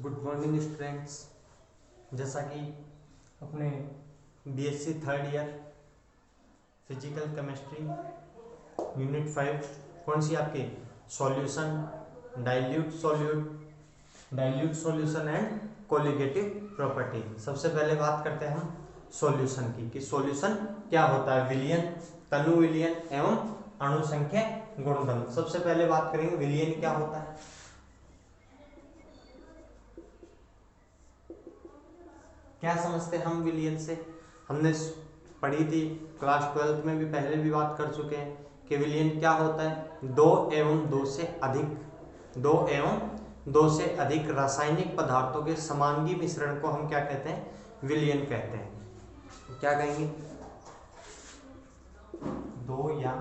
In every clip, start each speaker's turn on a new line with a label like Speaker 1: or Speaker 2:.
Speaker 1: Good morning students. जैसा कि अपने BSc third year physical chemistry unit 5 कौन सी आपकी solution dilute solution and colligative property. सबसे पहले बात करते हैं हम सॉल्यूशन की कि सॉल्यूशन क्या होता है, विलयन, तनु विलयन एवं अणु संख्या गुणधर्म। सबसे पहले बात करेंगे विलयन क्या होता है। क्या समझते हैं हम विलयन से, हमने पढ़ी थी क्लास 12 में भी, पहले भी बात कर चुके हैं कि विलयन क्या होता है। दो एवं दो से अधिक रासायनिक पदार्थों के समांगी मिश्रण को हम क्या कहते हैं, विलयन कहते हैं। क्या कहेंगे, दो या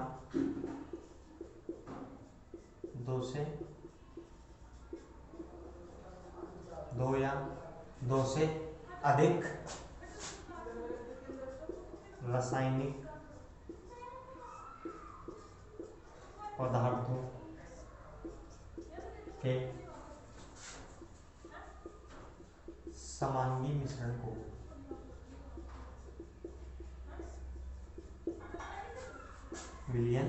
Speaker 1: दो से अधिक रासायनिक पदार्थों के समांगी मिश्रण को विलयन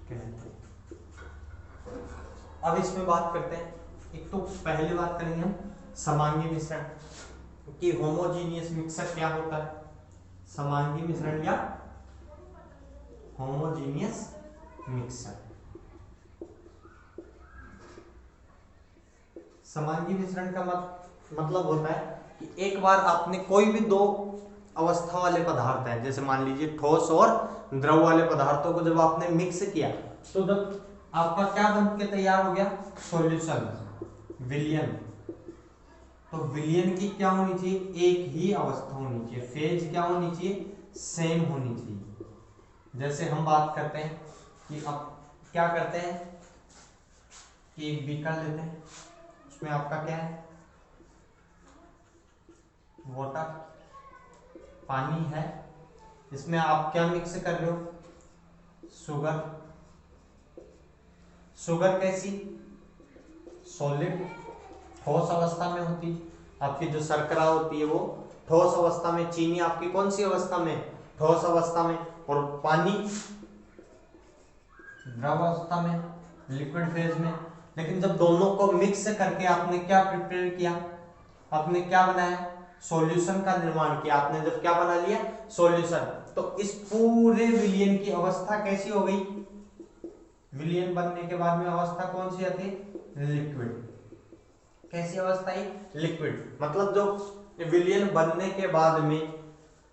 Speaker 1: कहते हैं। अब इसमें बात करते हैं, एक तो पहले बात करेंगे हम समांगी मिश्रण कि होमोजीनियस मिक्सर क्या होता है। समांगी मिश्रण या होमोजीनियस मिक्सर। समांगी मिश्रण का मतलब होता है कि एक बार आपने कोई भी दो अवस्था वाले पदार्थ हैं, जैसे मान लीजिए ठोस और द्रव वाले पदार्थों को जब आपने मिक्स किया तो जब आपका क्या बन के तैयार हो गया, सॉल्यूशन, विलयन। तो विलयन की क्या होनी चाहिए, एक ही अवस्था होनी चाहिए, फेज क्या होनी चाहिए, सेम होनी चाहिए। जैसे हम बात करते हैं कि अब क्या करते हैं कि एक बीकर लेते हैं, उसमें आपका क्या है, वाटर, पानी है, इसमें आप क्या मिक्स कर रहे हो, शुगर कैसी, सॉलिड, ठोस अवस्था में होती। आपकी जो शर्करा होती है वो ठोस अवस्था में, चीनी आपकी कौन सी अवस्था में, ठोस अवस्था में, और पानी द्रव अवस्था में, लिक्विड फेज में। लेकिन जब दोनों को मिक्स करके आपने क्या प्रिपेयर किया, आपने क्या बनाया, सॉल्यूशन का निर्माण किया। आपने जब क्या बना लिया, सॉल्यूशन, तो इस पूरे विलयन की अवस्था कैसी हो गई, विलयन बनने के बाद में अवस्था कौन सी आती है, लिक्विड। कैसी अवस्था है, लिक्विड। मतलब जो विलयन बनने के बाद में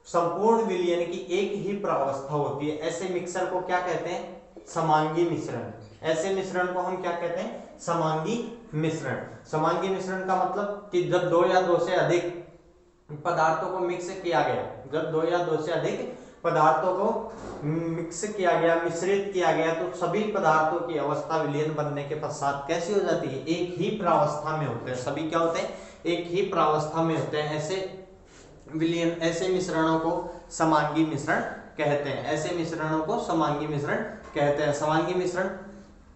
Speaker 1: संपूर्ण विलयन की एक ही प्रावस्था होती है, ऐसे मिक्सर को क्या कहते हैं, समांगी मिश्रण। ऐसे मिश्रण को हम क्या कहते हैं, समांगी मिश्रण। समांगी मिश्रण का मतलब कि जब दो या दो से अधिक पदार्थों को मिक्स किया गया, जब दो या दो से अधिक पदार्थों को मिक्स किया गया, मिश्रित किया गया, तो सभी पदार्थों की अवस्था विलयन बनने के पश्चात कैसी हो जाती है, एक ही प्रावस्था में होते हैं। सभी क्या होते हैं, एक ही प्रावस्था में होते हैं। ऐसे विलयन, ऐसे मिश्रणों को समांगी मिश्रण कहते हैं। ऐसे मिश्रणों को समांगी मिश्रण कहते हैं। समांगी मिश्रण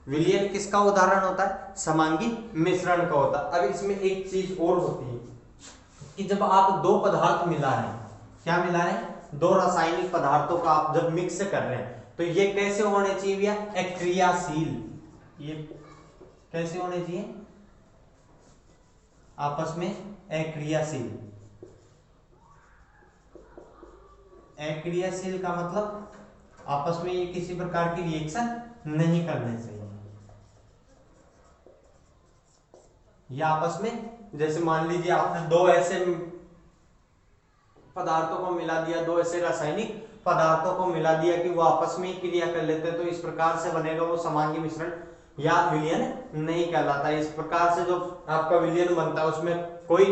Speaker 1: विलयन किसका उदाहरण होता है, समांगी मिश्रण का होता है। अब इसमें एक चीज और होती है कि जब आप दो पदार्थ मिला रहे हैं, क्या मिला रहे हैं, दो रासायनिक पदार्थों का आप जब मिक्स कर रहे हैं, तो ये कैसे होने चाहिए भैया, अक्रियाशील। ये कैसे होने चाहिए, आपस में अक्रियाशील। अक्रियाशील का मतलब आपस में ये किसी प्रकार की रिएक्शन नहीं करने चाहिए। या आपस में, जैसे मान लीजिए आपने दो ऐसे पदार्थों को मिला दिया, दो ऐसे रासायनिक पदार्थों को मिला दिया कि वो आपस में क्रिया कर लेते हैं, तो इस प्रकार से बनेगा वो समांगी मिश्रण या विलयन नहीं कहलाता। इस प्रकार से जो आपका विलयन बनता है उसमें कोई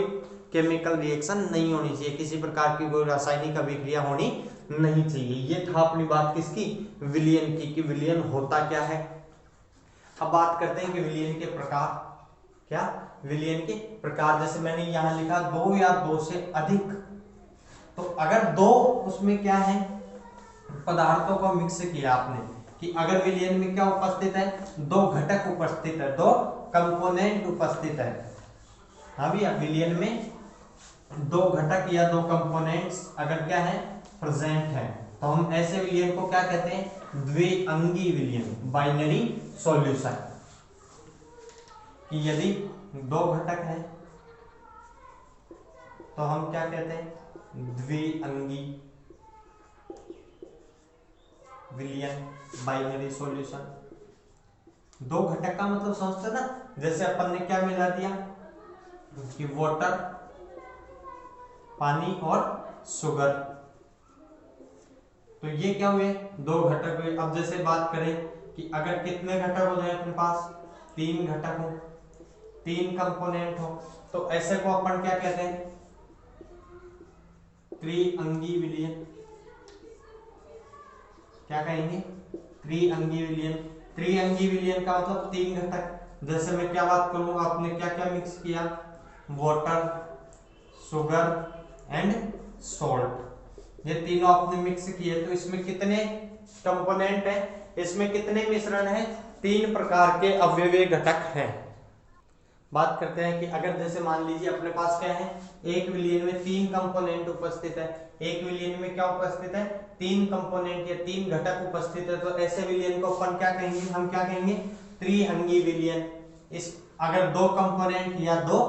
Speaker 1: केमिकल रिएक्शन नहीं होनी चाहिए, किसी प्रकार की कोई रासायनिक अभिक्रिया होनी नहीं चाहिए। ये था अपनी बात किसकी, विलयन की, कि विलयन होता क्या है। अब बात करते हैं कि विलयन के प्रकार, क्या, विलयन के प्रकार। जैसे मैंने यहां लिखा दो या दो से अधिक, तो अगर दो उसमें क्या है, पदार्थों को मिक्स किया आपने, कि अगर विलयन में क्या उपस्थित है, दो घटक उपस्थित है, दो कंपोनेंट उपस्थित है। हाँ भैया, विलयन में दो घटक या दो कंपोनेंट्स अगर क्या है, प्रेजेंट है, तो हम ऐसे विलयन को क्या कहते हैं, द्विअंगी विलयन, बाइनरी सॉल्यूशन। कि यदि दो घटक है तो हम क्या कहते हैं, द्विअंगी विलयन, बाइनरी सॉल्यूशन। दो घटक का मतलब समझते ना, जैसे अपन ने क्या मिला दिया कि वाटर, पानी और शुगर, तो ये क्या हुए, दो घटक हुए। अब जैसे बात करें कि अगर कितने घटक हो जाए अपने पास, तीन घटक हो, तीन कंपोनेंट हो, तो ऐसे को अपन क्या कहते हैं, त्रिअंगी विलयन। क्या कहेंगे, त्रिअंगी विलयन। त्रिअंगी विलयन का मतलब तीन घटक। जैसे मैं क्या बात करूंगा, आपने क्या क्या मिक्स किया, वाटर, शुगर एंड सॉल्ट, ये तीनों आपने मिक्स किए, तो इसमें कितने कंपोनेंट है, इसमें कितने मिश्रण है, तीन प्रकार के अवयवीय घटक हैं। बात करते हैं कि अगर जैसे मान लीजिए अपने पास क्या है, एक विलयन में तीन कंपोनेंट उपस्थित है, एक विलयन में क्या उपस्थित है, तीन कंपोनेंट या तीन घटक उपस्थित है, तो ऐसे विलयन को अपन क्या कहेंगे, हम क्या कहेंगे, त्रिअंगी विलयन। इस अगर दो कंपोनेंट या दो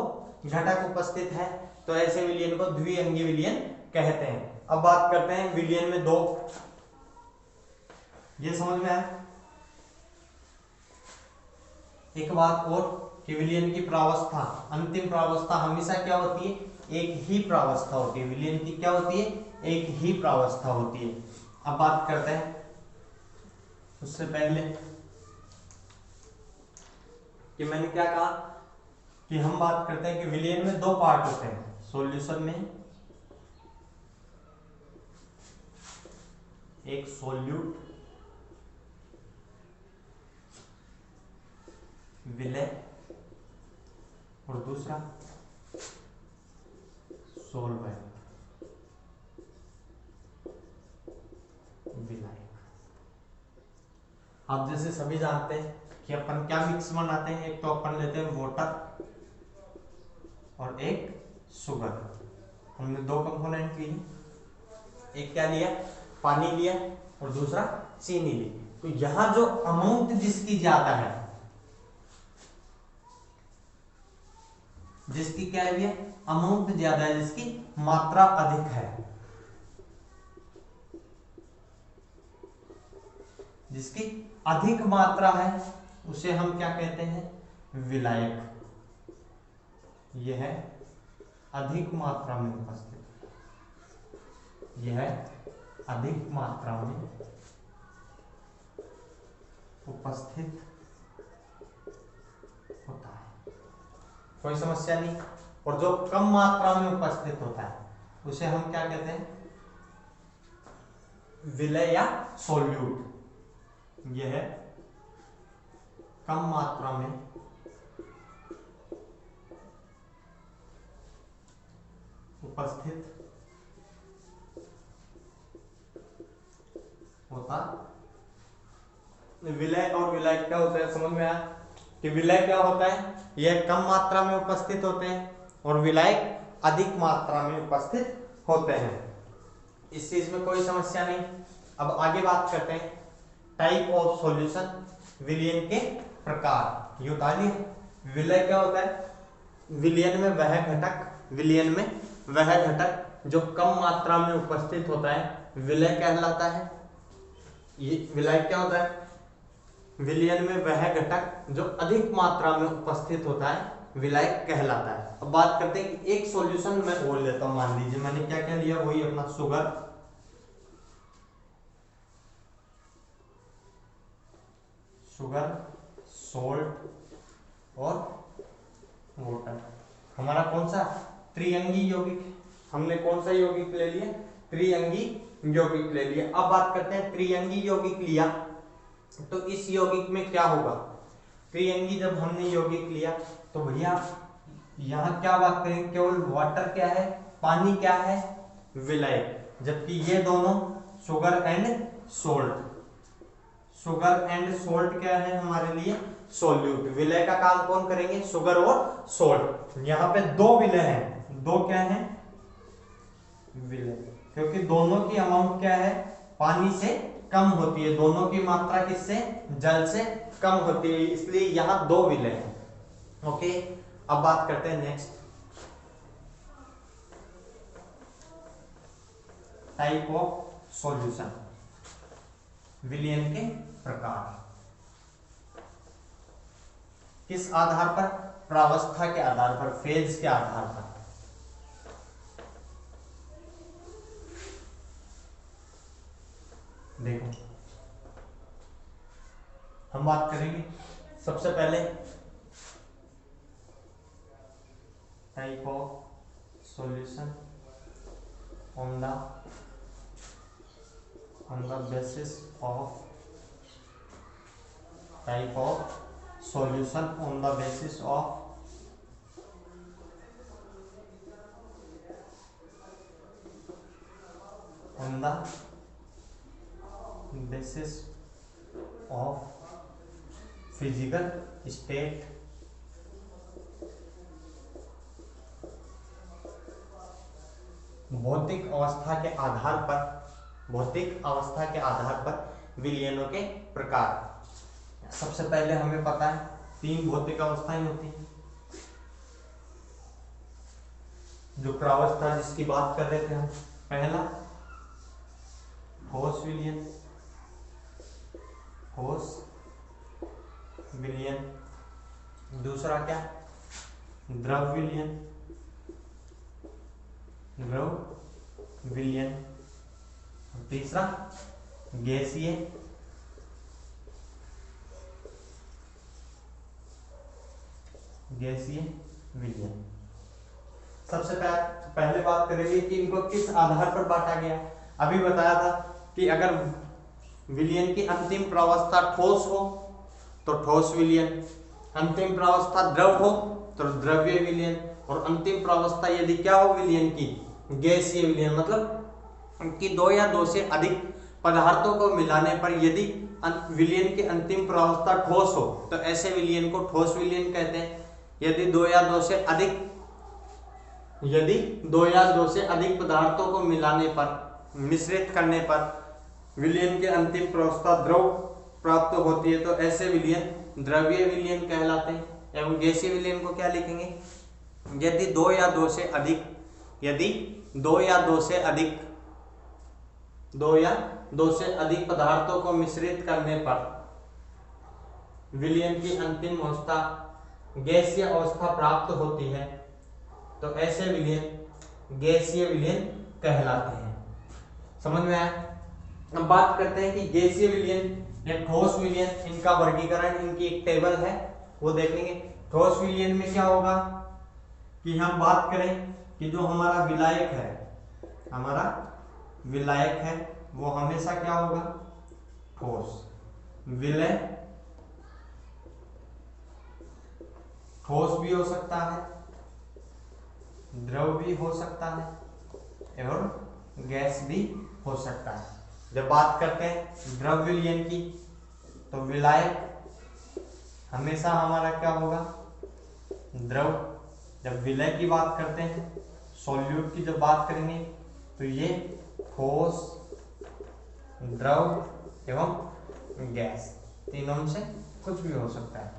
Speaker 1: घटक उपस्थित है तो ऐसे विलयन को द्विअंगी विलयन कहते हैं। अब बात करते हैं विलयन में दो, ये समझ में आया। एक बात और कि विलयन की प्रावस्था, अंतिम प्रावस्था हमेशा क्या होती है, एक ही प्रावस्था होती है। विलयन की क्या होती है, एक ही प्रावस्था होती है। अब बात करते हैं, उससे पहले कि मैंने क्या कहा कि हम बात करते हैं कि विलयन में दो पार्ट होते हैं, सॉल्यूशन में एक सोल्यूट विलय और दूसरा सोलवेंट विलायक। आप जैसे सभी जानते हैं कि अपन क्या मिक्स बनाते हैं, एक तो अपन लेते हैं वाटर और एक शुगर। हमने दो कंपोनेंट लिए, एक क्या लिया, पानी लिया और दूसरा चीनी ली। तो यहां जो अमाउंट जिसकी ज्यादा है, जिसकी क्या है, अमाउंट ज्यादा है, जिसकी मात्रा अधिक है, जिसकी अधिक मात्रा है, उसे हम क्या कहते हैं, विलायक। यह है अधिक मात्रा में उपस्थित, यह अधिक मात्रा में उपस्थित होता है, कोई समस्या नहीं। और जो कम मात्रा में उपस्थित होता है उसे हम क्या कहते हैं, विलय या सोल्यूट। यह कम मात्रा में उपस्थित होता। विलय और विलायक क्या होता है, समझ में आया कि विलय क्या होता है, यह कम मात्रा में उपस्थित होते हैं और विलायक अधिक मात्रा में उपस्थित होते हैं। इस चीज में कोई समस्या नहीं। अब आगे बात करते हैं टाइप ऑफ सॉल्यूशन, विलयन के प्रकार। ये बता दिए विलय क्या होता है, विलयन में वह घटक, विलयन में वह घटक जो कम मात्रा में उपस्थित होता है विलय कहलाता है। ये विलय क्या होता है, विलयन में वह घटक जो अधिक मात्रा में उपस्थित होता है विलायक कहलाता है। अब बात करते हैं कि एक सॉल्यूशन मैं और लेता हूं, मान लीजिए मैंने क्या क्या लिया, वही अपना शुगर, सोल्ट और वाटर। हमारा कौन सा, त्रिअंगी यौगिक, हमने कौन सा यौगिक ले लिया, त्रिअंगी यौगिक ले लिया। अब बात करते हैं त्रिअंगी यौगिक लिया तो इस यौगिक में क्या होगा, त्रिअंगी जब हमने यौगिक लिया तो भैया यहाँ क्या बात करें, केवल वाटर क्या है, पानी क्या है, विलय, जबकि ये दोनों sugar and salt, sugar and salt क्या है हमारे लिए? सोल्यूट। विलय का काम कौन करेंगे? शुगर और सोल्ट। यहाँ पे दो विलय हैं, दो क्या है? विलय, क्योंकि दोनों की अमाउंट क्या है? पानी से कम होती है, दोनों की मात्रा किससे? जल से कम होती है, इसलिए यहाँ दो विलय हैं। ओके, अब बात करते हैं नेक्स्ट टाइप ऑफ सॉल्यूशन, विलयन के प्रकार। किस आधार पर? प्रावस्था के आधार पर, फेज के आधार पर। देखो हम बात करेंगे सबसे पहले type of solution on the basis of type of solution on the basis of physical state भौतिक अवस्था के आधार पर, भौतिक अवस्था के आधार पर विलयनों के प्रकार। सबसे पहले हमें पता है तीन भौतिक अवस्थाएं होती हैं। जो प्रावस्था जिसकी बात कर रहे थे हम, पहला ठोस विलयन, ठोस विलयन। दूसरा क्या? द्रव विलयन, द्रव विलयन। और तीसरा गैसीय विलयन। सबसे पहले बात करेंगे कि इनको किस आधार पर बांटा गया। अभी बताया था कि अगर विलयन की अंतिम प्रावस्था ठोस हो तो ठोस विलयन, अंतिम प्रावस्था द्रव हो तो द्रव्य विलयन, और अंतिम प्रावस्था यदि क्या हो विलयन की? गैसीय विलयन। मतलब कि दो या दो से अधिक पदार्थों को मिलाने पर यदि विलयन की अंतिम प्रावस्था ठोस हो तो ऐसे विलयन को ठोस विलयन कहते हैं। यदि दो या दो से अधिक पदार्थों को मिलाने पर, मिश्रित करने पर विलयन के अंतिम प्रावस्था द्रव प्राप्त होती है तो ऐसे विलयन द्रव्य विलयन कहलाते हैं। एवं गैसीय विलयन को क्या लिखेंगे? यदि दो या दो से अधिक पदार्थों को मिश्रित करने पर विलयन की अंतिम अवस्था गैसीय अवस्था प्राप्त होती है तो ऐसे विलयन गैसीय विलयन कहलाते हैं। समझ में आया? अब बात करते हैं कि गैसीय विलयन या ठोस विलयन, इनका वर्गीकरण, इनकी एक टेबल है वो देखेंगे। ठोस विलयन में क्या होगा कि हम बात करें कि जो हमारा विलायक है वो हमेशा क्या होगा? ठोस। विलय ठोस भी हो सकता है, द्रव भी हो सकता है और गैस भी हो सकता है। जब बात करते हैं द्रव विलयन की तो विलायक हमेशा हमारा क्या होगा? द्रव। जब विलय की बात करते हैं, सॉल्यूट की जब बात करेंगे तो ये ठोस, द्रव एवं गैस, तीनों में से कुछ भी हो सकता है।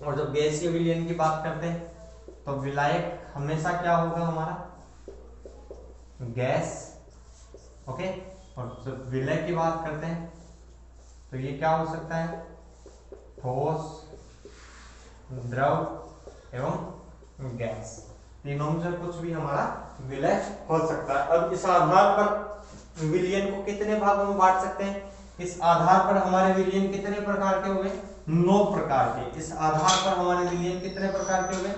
Speaker 1: और जब गैसीय विलयन की बात करते हैं तो विलायक हमेशा क्या होगा हमारा? गैस। ओके। और जब विलय की बात करते हैं तो ये क्या हो सकता है? ठोस, द्रव एवं गैस, तीनों में से कुछ भी हमारा विलय हो सकता है। अब इस आधार पर विलयन को कितने भागों में बांट सकते हैं? इस आधार पर हमारे विलयन कितने प्रकार के हो गए? 9 प्रकार के। इस आधार पर हमारे विलयन कितने प्रकार के हो गए?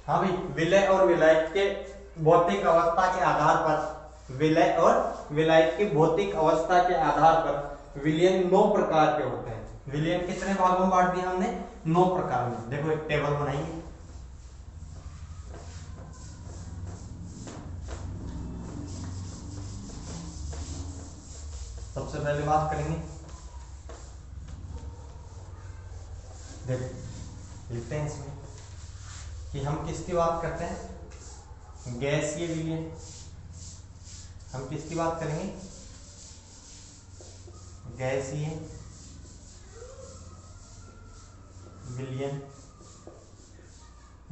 Speaker 1: हाँ भाई, विलय और विलायक के भौतिक अवस्था के आधार पर, विलय और विलायक की भौतिक अवस्था के आधार पर विलयन 9 प्रकार के होते हैं। विलयन कितने भागों में बांट दिया हमने? 9 प्रकार में। देखो एक टेबल बनाइए। सबसे पहले बात करेंगे, देखो लिखते हैं इसमें कि हम किसकी बात करते हैं, गैसीय विलयन। हम किसकी बात करेंगे, गैसीय विलयन।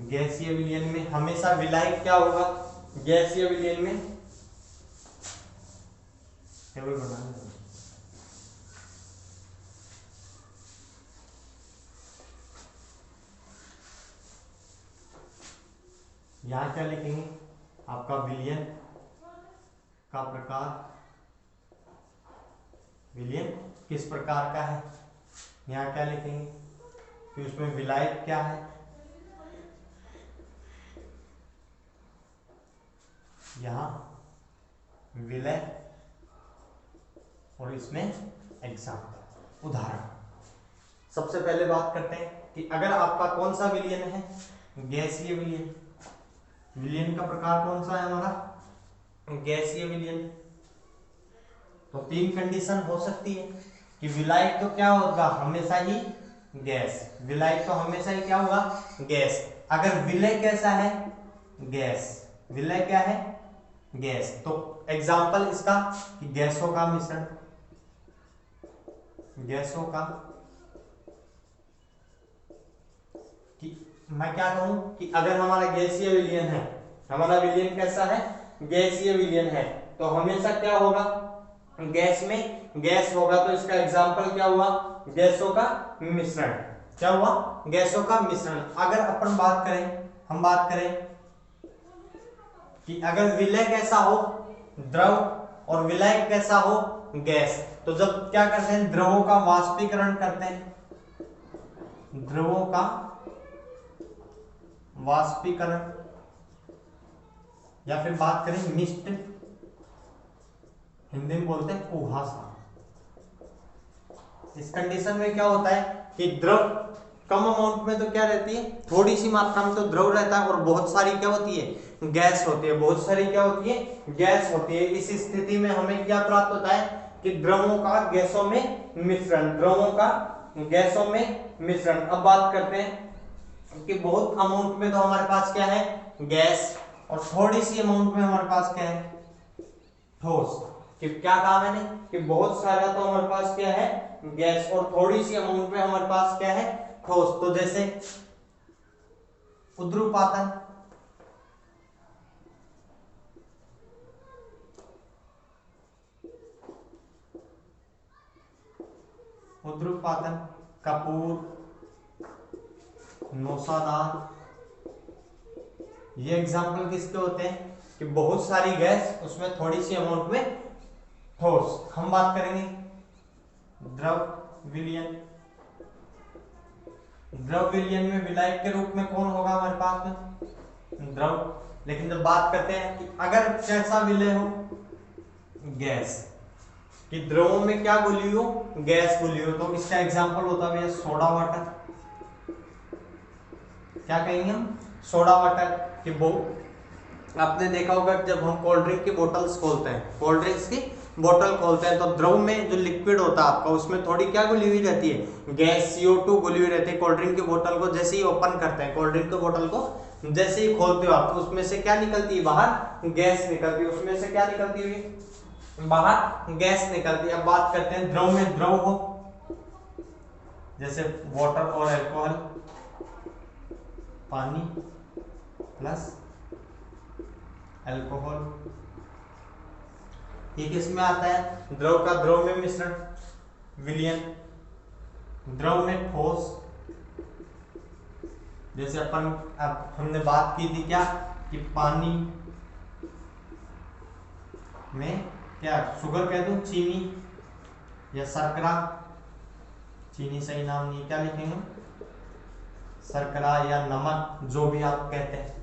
Speaker 1: गैसीय विलयन में हमेशा विलायक क्या होगा, गैसीय विलयन में टेबल बनाना है। यहां क्या लिखेंगे, आपका विलयन का प्रकार, विलयन किस प्रकार का है। यहाँ क्या लिखेंगे कि उसमें विलायक क्या है, यहाँ विलय, और इसमें एग्जाम्पल, उदाहरण। सबसे पहले बात करते हैं कि अगर आपका कौन सा विलयन है, गैसीय विलयन। विलयन का प्रकार कौन सा है हमारा, गैसीय विलयन। तो तीन कंडीशन हो सकती है कि विलायक तो क्या होगा, हमेशा ही गैस। विलायक तो हमेशा ही क्या होगा, गैस। अगर विलय कैसा है, गैस। विलय क्या है, गैस। तो एग्जाम्पल इसका कि गैसों का मिश्रण, गैसों का, कि मैं क्या कहूं कि अगर हमारा गैसीय विलयन है, हमारा विलयन कैसा है, गैसीय विलयन है, तो हमेशा क्या होगा, गैस में गैस होगा। तो इसका एग्जाम्पल क्या हुआ, गैसों का मिश्रण। क्या हुआ, गैसों का मिश्रण। अगर अपन बात करें, हम बात करें कि अगर विलय कैसा हो, द्रव, और विलायक कैसा हो, गैस, तो जब क्या करते हैं, द्रवों का वाष्पीकरण करते हैं, द्रवों का वाष्पीकरण, या फिर बात करें मिस्ट, हिंदी में बोलते हैं कुहासा। इस कंडीशन में क्या होता है कि द्रव कम अमाउंट में तो क्या रहती है, थोड़ी सी मात्रा में तो द्रव रहता है, और बहुत सारी क्या होती है, गैस होती है। बहुत सारी क्या होती है, गैस होती है। इस स्थिति में हमें क्या प्राप्त होता है कि द्रवों का गैसों में मिश्रण, द्रवों का गैसों में मिश्रण। अब बात करते हैं कि बहुत अमाउंट में तो हमारे पास क्या है, गैस, और थोड़ी सी अमाउंट में हमारे पास क्या है, ठोस। कि क्या कहा मैंने कि बहुत सारा तो हमारे पास क्या है, गैस, और थोड़ी सी अमाउंट में हमारे पास क्या है, ठोस। तो जैसे उद्रुपातन, उद्रुपातन, कपूर, नौसादार, ये एग्जाम्पल किसके होते हैं कि बहुत सारी गैस, उसमें थोड़ी सी अमाउंट में ठोस। हम बात करेंगे द्रव विलयन। द्रव विलयन में विलायक के रूप में कौन होगा हमारे पास में, द्रव। लेकिन जब बात करते हैं कि अगर कैसा विलय हो, गैस, कि द्रवों में क्या घुली हो, गैस घुली हो, तो इसका एग्जाम्पल होता है सोडा वाटर। क्या कहेंगे हम, सोडा वाटर। कि वो आपने देखा होगा जब हम कोल्ड ड्रिंक की बोतल्स खोलते हैं, कोल्ड ड्रिंक्स की बोतल खोलते हैं, तो द्रव में जो लिक्विड होता है आपका, उसमें थोड़ी क्या घुली हुई रहती है, गैस, CO2 घुली हुई रहती है। कोल्ड ड्रिंक की बोतल को जैसे ही ओपन करते हैं, कोल्ड ड्रिंक की बोतल को जैसे ही खोलते हो आप, तो उसमें से क्या निकलती है, बाहर गैस निकलती है। उसमें से क्या निकलती हुई, बाहर गैस निकलती है। अब बात करते हैं द्रव में, द्रव हो जैसे वाटर और अल्कोहल, पानी प्लस अल्कोहल, ये किस में आता है, द्रव का द्रव में मिश्रण, विलयन। द्रव में ठोस, जैसे अपन अब हमने बात की थी क्या कि पानी में क्या, शुगर कह दूं, चीनी या शर्करा, चीनी सही नाम नहीं, क्या लिखेंगे, शर्करा या नमक, जो भी आप कहते हैं।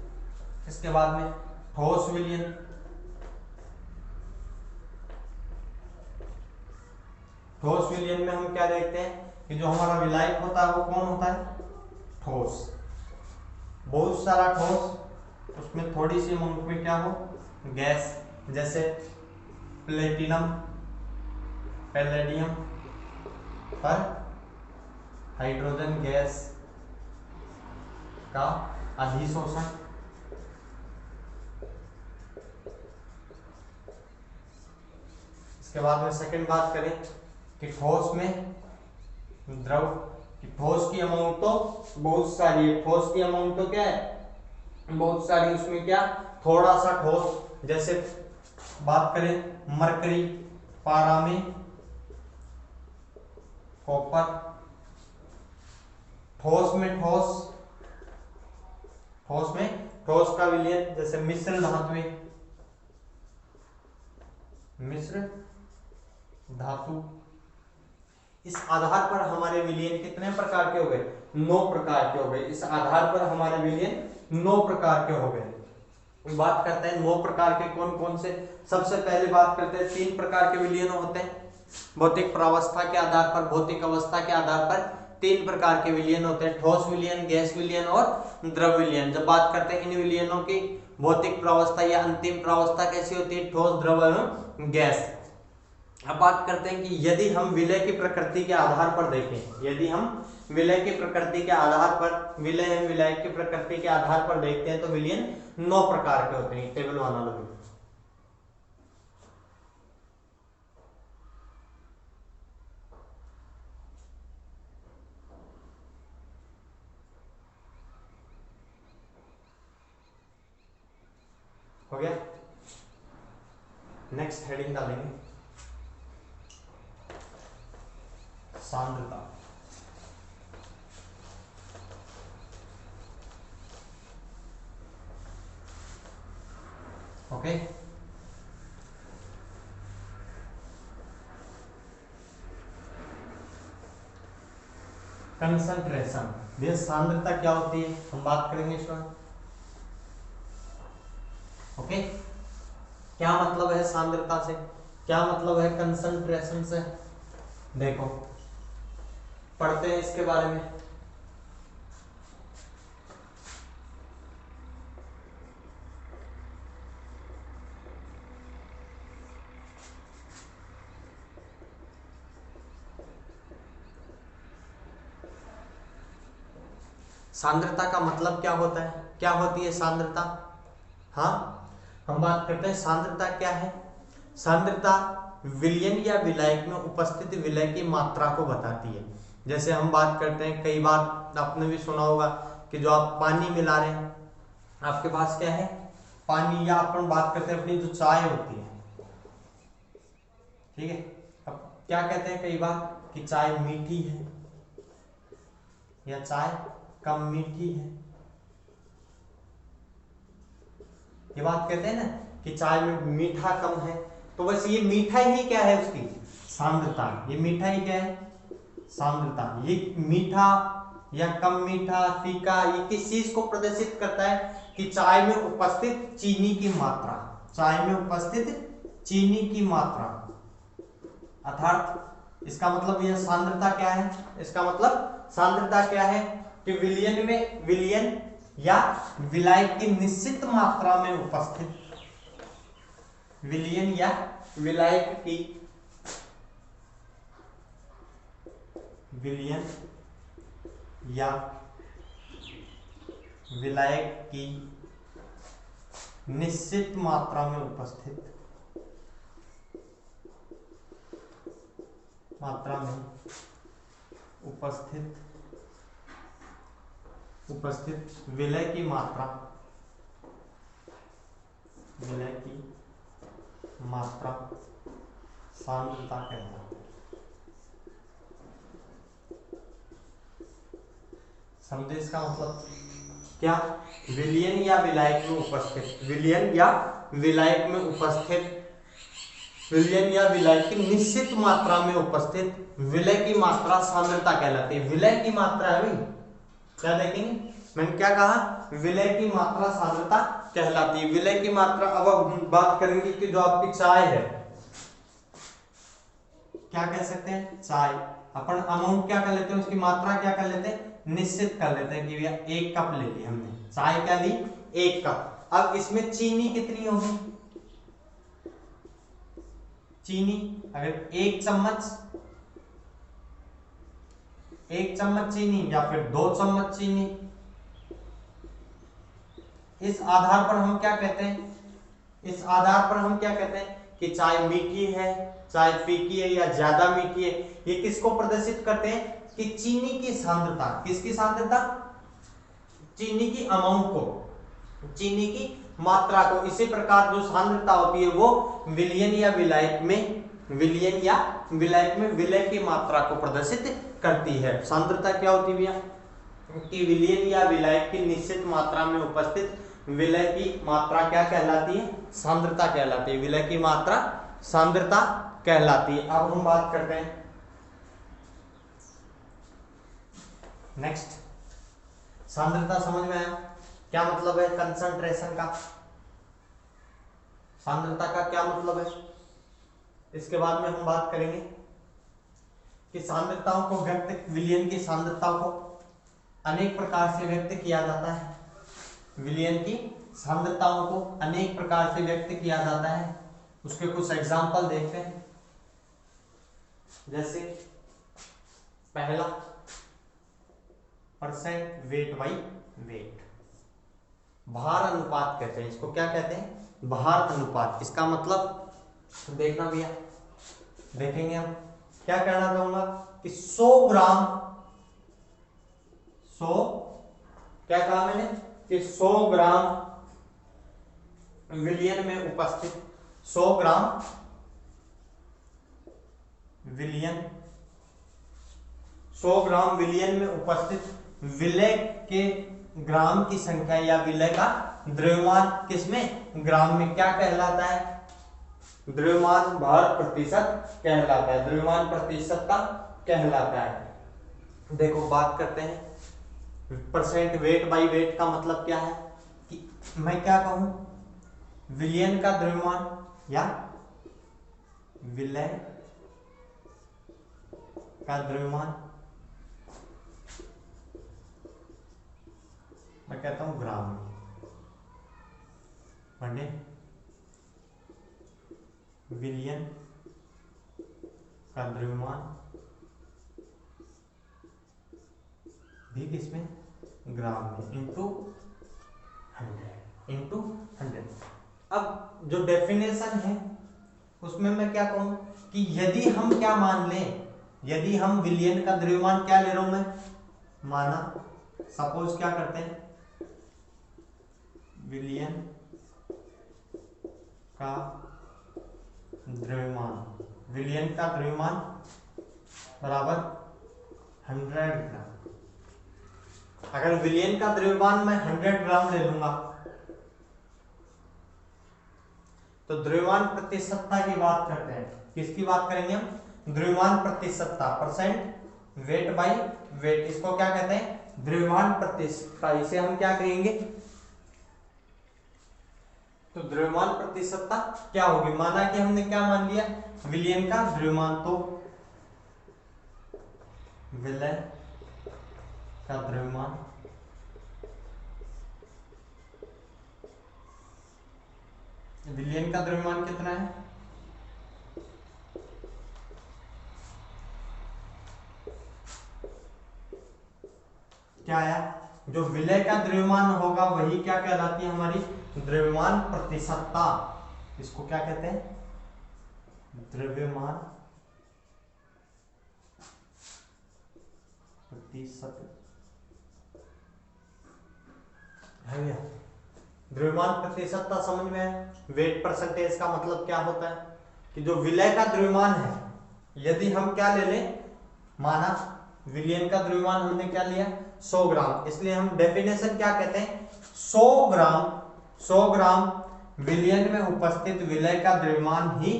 Speaker 1: इसके बाद में ठोस विलयन। ठोस विलयन में हम क्या देखते हैं कि जो हमारा विलायक होता है वो कौन होता है, ठोस। बहुत सारा ठोस, उसमें थोड़ी सी अमाउंट में क्या हो, गैस। जैसे प्लेटिनम पैलेडियम पर हाइड्रोजन गैस का अधिशोषण। इसके बाद में सेकंड बात करें कि ठोस में द्रव, कि ठोस की अमाउंट तो बहुत सारी है, ठोस की अमाउंट तो क्या है, बहुत सारी। उसमें क्या, थोड़ा सा ठोस, जैसे बात करें मरकरी, पारा में कॉपर, ठोस में ठोस का विलयन जैसे मिश्र धातुएं, मिश्र धातु। इस आधार पर हमारे विलयन कितने प्रकार के हो गए, 9 प्रकार के हो गए। इस आधार पर हमारे विलयन 9 प्रकार के हो गए। बात करते हैं 9 प्रकार के कौन कौन से। सबसे पहले बात करते हैं 3 प्रकार के विलयन होते हैं। भौतिक प्रावस्था के आधार पर, भौतिक अवस्था के आधार पर 3 प्रकार के विलयन होते हैं, ठोस विलयन, गैस विलयन और द्रव विलयन। जब बात करते हैं इन विलयनों की भौतिक प्रावस्था या अंतिम प्रावस्था कैसी होती है, ठोस, द्रव एवं गैस। अब बात करते हैं कि यदि हम विलय की प्रकृति के आधार पर देखें, यदि हम विलय की प्रकृति के आधार पर, विलय एवं विलायक की प्रकृति के आधार पर देखते हैं तो विलयन 9 प्रकार के होते हैं। टेबल बना लो। हो गया, नेक्स्ट हेडिंग डालेंगे सांद्रता। ओके, कंसंट्रेशन, ये सांद्रता क्या होती है हम बात करेंगे इसमें। ओके, क्या मतलब है सांद्रता से, क्या मतलब है कंसंट्रेशन से, देखो पढ़ते हैं इसके बारे में। सांद्रता का मतलब क्या होता है, क्या होती है सांद्रता। हाँ, हम बात करते हैं सांद्रता क्या है। सांद्रता विलयन या विलायक में उपस्थित विलय की मात्रा को बताती है। जैसे हम बात करते हैं, कई बार आपने भी सुना होगा कि जो आप पानी मिला रहे हैं, आपके पास क्या है, पानी, या अपन बात करते हैं अपनी जो चाय होती है, ठीक है। अब क्या कहते हैं कई बार कि चाय मीठी है या चाय कम मीठी है, ये बात कहते हैं ना कि चाय में मीठा कम है। तो बस ये मीठा ही क्या है, उसकी सांद्रता। ये मीठा ही क्या है, सांद्रता। ये मीठा या कम मीठा, फीका, ये किस चीज को प्रदर्शित करता है कि चाय में उपस्थित चीनी की मात्रा, चाय में उपस्थित चीनी की मात्रा। अर्थात इसका मतलब यह सांद्रता क्या है, इसका मतलब सांद्रता क्या है कि विलयन में, विलयन या विलायक की निश्चित मात्रा में उपस्थित, विलयन या विलायक की, विलयन या विलायक की निश्चित मात्रा में उपस्थित, मात्रा में उपस्थित, उपस्थित विलय की मात्रा, विलय की मात्रा सांद्रता कहलाती है। समझे इसका मतलब क्या, विलयन या विलायक में उपस्थित, विलयन या विलायक में उपस्थित, विलयन या विलायक की निश्चित मात्रा में उपस्थित विलय की मात्रा सांद्रता कहलाती है। विलय की मात्रा है भाई, क्या देखेंगे, मैंने क्या कहा, विलय की मात्रा सांद्रता कहलाती है। विलय की मात्रा, अब हम बात करेंगे कि जो आपकी चाय है, क्या कह सकते हैं, चाय, अपन अमाउंट क्या कर लेते हैं, उसकी मात्रा क्या कर लेते हैं, निश्चित कर लेते हैं कि भैया 1 कप ले ली हमने, चाय क्या ली, 1 कप। अब इसमें चीनी कितनी होगी, चीनी, अगर 1 चम्मच चीनी या फिर 2 चम्मच चीनी, इस आधार पर हम क्या कहते हैं, इस आधार पर हम क्या कहते हैं कि चाय मीठी है, चाय फीकी है या ज्यादा मीठी है। ये किसको प्रदर्शित करते हैं कि चीनी की सांद्रता, किसकी सांद्रता, चीनी की अमाउंट को, चीनी की मात्रा को। इसी प्रकार जो सांद्रता होती है वो विलयन या विलायक में, विलयन या विलायक में विलय की मात्रा को प्रदर्शित करती है। सांद्रता क्या होती है भैया कि विलयन या विलायक की निश्चित मात्रा में उपस्थित विलय की मात्रा क्या कहलाती है, सांद्रता कहलाती है। विलय की मात्रा सांद्रता कहलाती है। अब हम बात करते हैं नेक्स्ट, सांद्रता समझ में आया, क्या मतलब है कंसंट्रेशन का, सांद्रता का क्या मतलब है। इसके बाद में हम बात करेंगे कि सांद्रताओं को व्यक्त, विलयन की सांद्रताओं को अनेक प्रकार से व्यक्त किया जाता है। विलयन की सांद्रताओं को अनेक प्रकार से व्यक्त किया जाता है। उसके कुछ एग्जाम्पल देखते हैं। जैसे पहला परसेंट वेट बाई वेट, भार अनुपात कहते हैं इसको। क्या कहते हैं, भार अनुपात। इसका मतलब देखना भैया, देखेंगे हम। क्या कहना चाहूंगा कि 100 ग्राम, 100, क्या कहा मैंने कि 100 ग्राम विलयन में उपस्थित, 100 ग्राम विलयन, 100 ग्राम विलयन में उपस्थित विलय के ग्राम की संख्या या विलय का द्रव्यमान किसमें, ग्राम में क्या कहलाता है, द्रव्यमान भार प्रतिशत कहलाता है, द्रव्यमान प्रतिशत का कहलाता है। देखो बात करते हैं परसेंट वेट बाई वेट का मतलब क्या है कि मैं क्या कहूं, विलयन का द्रव्यमान या विलय का द्रव्यमान, मैं कहता हूं ग्राम में, विलयन का द्रव्यमान भी किसमें, ग्राम में, इंटू 100। अब जो डेफिनेशन है उसमें मैं क्या कहूं कि यदि हम क्या मान लें, यदि हम विलयन का द्रव्यमान क्या ले रहा हूं मैं, माना सपोज क्या करते हैं, विलयन का द्रव्यमान, विलयन का द्रव्यमान बराबर 100 ग्राम। अगर विलयन का द्रव्यमान मैं 100 ग्राम ले लूंगा तो द्रव्यमान प्रतिशतता की बात करते हैं। किसकी बात करेंगे हम, द्रव्यमान प्रतिशतता, परसेंट वेट बाई वेट, इसको क्या कहते हैं, द्रव्यमान प्रतिशतता। इसे हम क्या कहेंगे, तो द्रव्यमान प्रतिशतता क्या होगी, माना कि हमने क्या मान लिया, विलयन का द्रव्यमान, तो विलय का द्रव्यमान विलयन का द्रव्यमान कितना है, क्या आया, जो विलय का द्रव्यमान होगा वही क्या कहलाती है हमारी द्रव्यमान प्रतिशतता। इसको क्या कहते हैं, द्रव्यमान प्रतिशत है भैया। द्रव्यमान प्रतिशतता समझ में है। वेट परसेंटेज का मतलब क्या होता है कि जो विलय का द्रव्यमान है, यदि हम क्या ले लें, माना विलयन का द्रव्यमान हमने क्या लिया 100 ग्राम, इसलिए हम डेफिनेशन क्या कहते हैं, 100 ग्राम विलयन में उपस्थित विलय का द्रव्यमान ही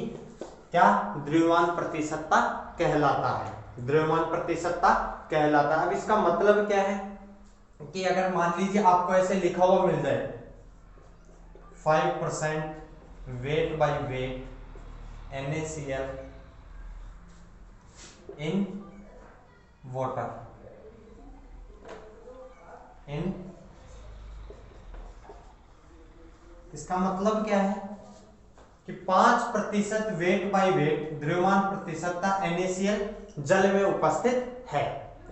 Speaker 1: क्या द्रव्यमान प्रतिशतता कहलाता है, द्रव्यमान प्रतिशतता कहलाता है। अब इसका मतलब क्या है कि अगर मान लीजिए आपको ऐसे लिखा हुआ मिल जाए 5% weight by weight NaCl in water, in, इसका मतलब क्या है कि 5% वेट बाय वेट द्रव्यमान प्रतिशतता NaCl जल में उपस्थित है।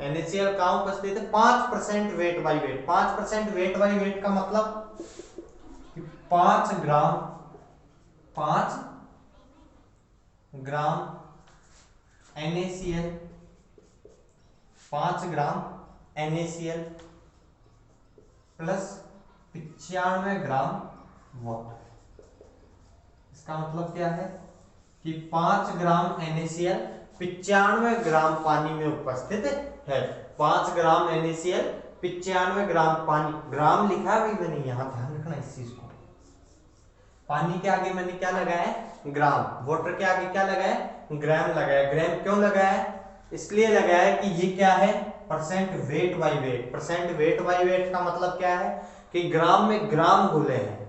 Speaker 1: NaCl कहाँ उपस्थित है? 5% weight by wait. 5% weight by wait का मतलब कि 5 ग्राम NaCl, 5 ग्राम NaCl प्लस 95 ग्राम वाटर। इसका मतलब क्या है कि 5 ग्राम NaCl 95 ग्राम पानी में उपस्थित है। 5 ग्राम NaCl 95 ग्राम पानी, ग्राम लिखा है भाई मैंने, यहां ध्यान रखना इस चीज को। पानी के आगे मैंने क्या लगाया है? ग्राम। वाटर के आगे क्या लगाया है? ग्राम लगाया। ग्राम क्यों लगाया है? इसलिए लगाया है कि ये क्या है? Percent weight by wait. Percent weight by wait का मतलब क्या है कि ग्राम में ग्राम घुले हैं,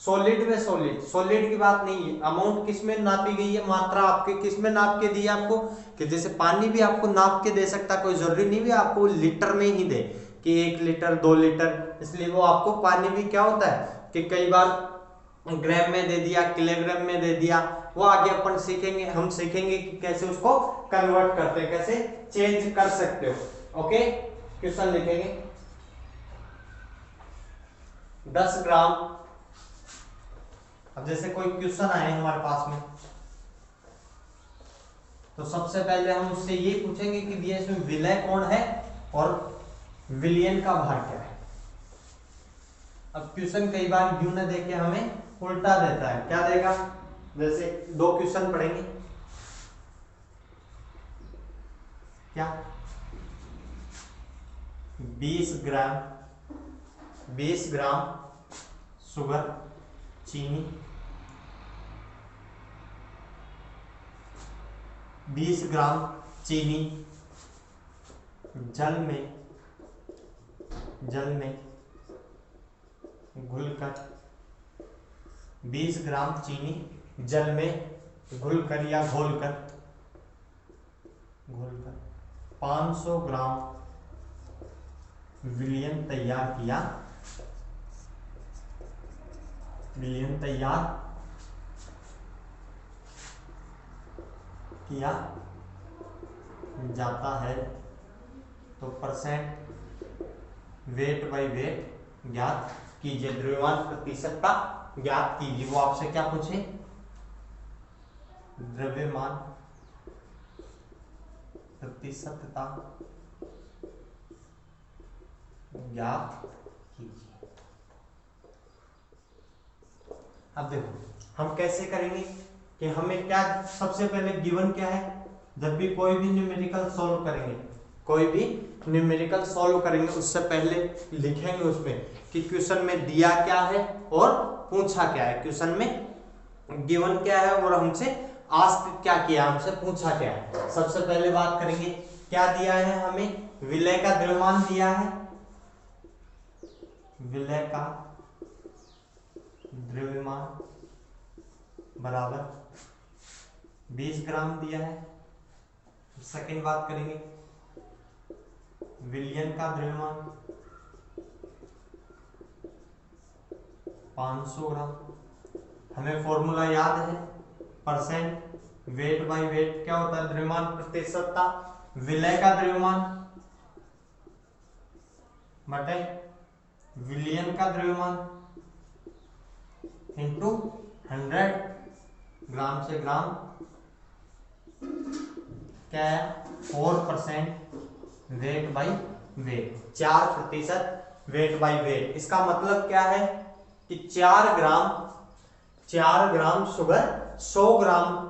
Speaker 1: सॉलिड में सॉलिड। सॉलिड की बात नहीं है। अमाउंट किस में नापी गई है? मात्रा आपके किस में नाप के दी है आपको? कि जैसे पानी भी आपको नाप के दे सकता, कोई जरूरी नहीं भी आपको लीटर में ही दे कि 1 लीटर 2 लीटर। इसलिए वो आपको पानी भी क्या होता है कि कई बार ग्राम में दे दिया, किलोग्राम में दे दिया। वो आगे अपन सीखेंगे, हम सीखेंगे कि कैसे उसको कन्वर्ट करते हैं, कैसे चेंज कर सकते हो। ओके, क्वेश्चन लिखेंगे 10 ग्राम। अब जैसे कोई क्वेश्चन आए हमारे पास में, तो सबसे पहले हम उससे ये पूछेंगे कि दिया इसमें विलय कौन है और विलयन का भार क्या है। अब क्वेश्चन कई बार यूं न देके हमें उल्टा देता है। क्या देगा? जैसे 2 क्वेश्चन पढ़ेंगे, क्या 20 ग्राम शुगर चीनी, 20 ग्राम चीनी जल में घुलकर, 20 ग्राम चीनी जल में घुलकर या घोलकर 500 ग्राम विलयन तैयार किया जाता है। तो परसेंट वेट बाय वेट ज्ञात कीजिए, द्रव्यमान प्रतिशतता ज्ञात कीजिए। वो आपसे क्या पूछे? द्रव्यमान प्रतिशतता ज्ञात कीजिए। अब देखो हम कैसे करेंगे कि हमें क्या, सबसे पहले गिवन क्या है? जब भी कोई भी न्यूमेरिकल सॉल्व करेंगे उससे पहले लिखेंगे उसमें कि क्वेश्चन में दिया क्या है और पूछा क्या है। क्वेश्चन में गिवन क्या है और हमसे आस्क क्या किया, हमसे पूछा क्या है। सबसे पहले बात करेंगे क्या दिया है हमें? विलय का द्रव्यमान दिया है, विलय का द्रव्यमान बराबर 20 ग्राम दिया है। सेकंड बात करेंगे विलयन का द्रव्यमान 500 ग्राम। हमें फॉर्मूला याद है, परसेंट वेट बाय वेट क्या होता है? द्रव्यमान प्रतिशतता। विलय का द्रव्यमान बटे विलयन का द्रव्यमान इंटू 100 ग्राम से ग्राम क्या है? 4% wait by wait, 4% wait by wait. इसका मतलब क्या है कि 4 ग्राम शुगर 100 ग्राम,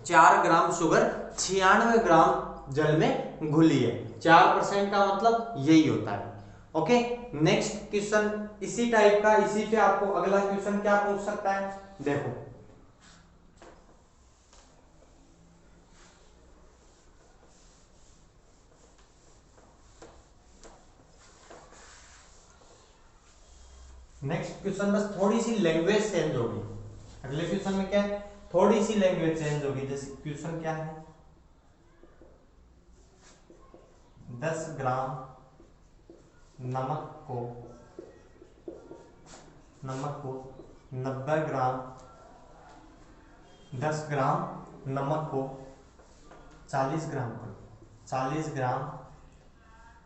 Speaker 1: 4 ग्राम शुगर 96 ग्राम जल में घुली है। 4% का मतलब यही होता है। ओके, नेक्स्ट क्वेश्चन इसी टाइप का, इसी पे आपको अगला क्वेश्चन क्या पूछ सकता है? देखो नेक्स्ट क्वेश्चन बस थोड़ी सी लैंग्वेज चेंज होगी। अगले क्वेश्चन में क्या है? थोड़ी सी लैंग्वेज चेंज होगी। जैसे क्वेश्चन क्या है? 10 ग्राम नमक को 90 ग्राम 10 ग्राम नमक को 40 ग्राम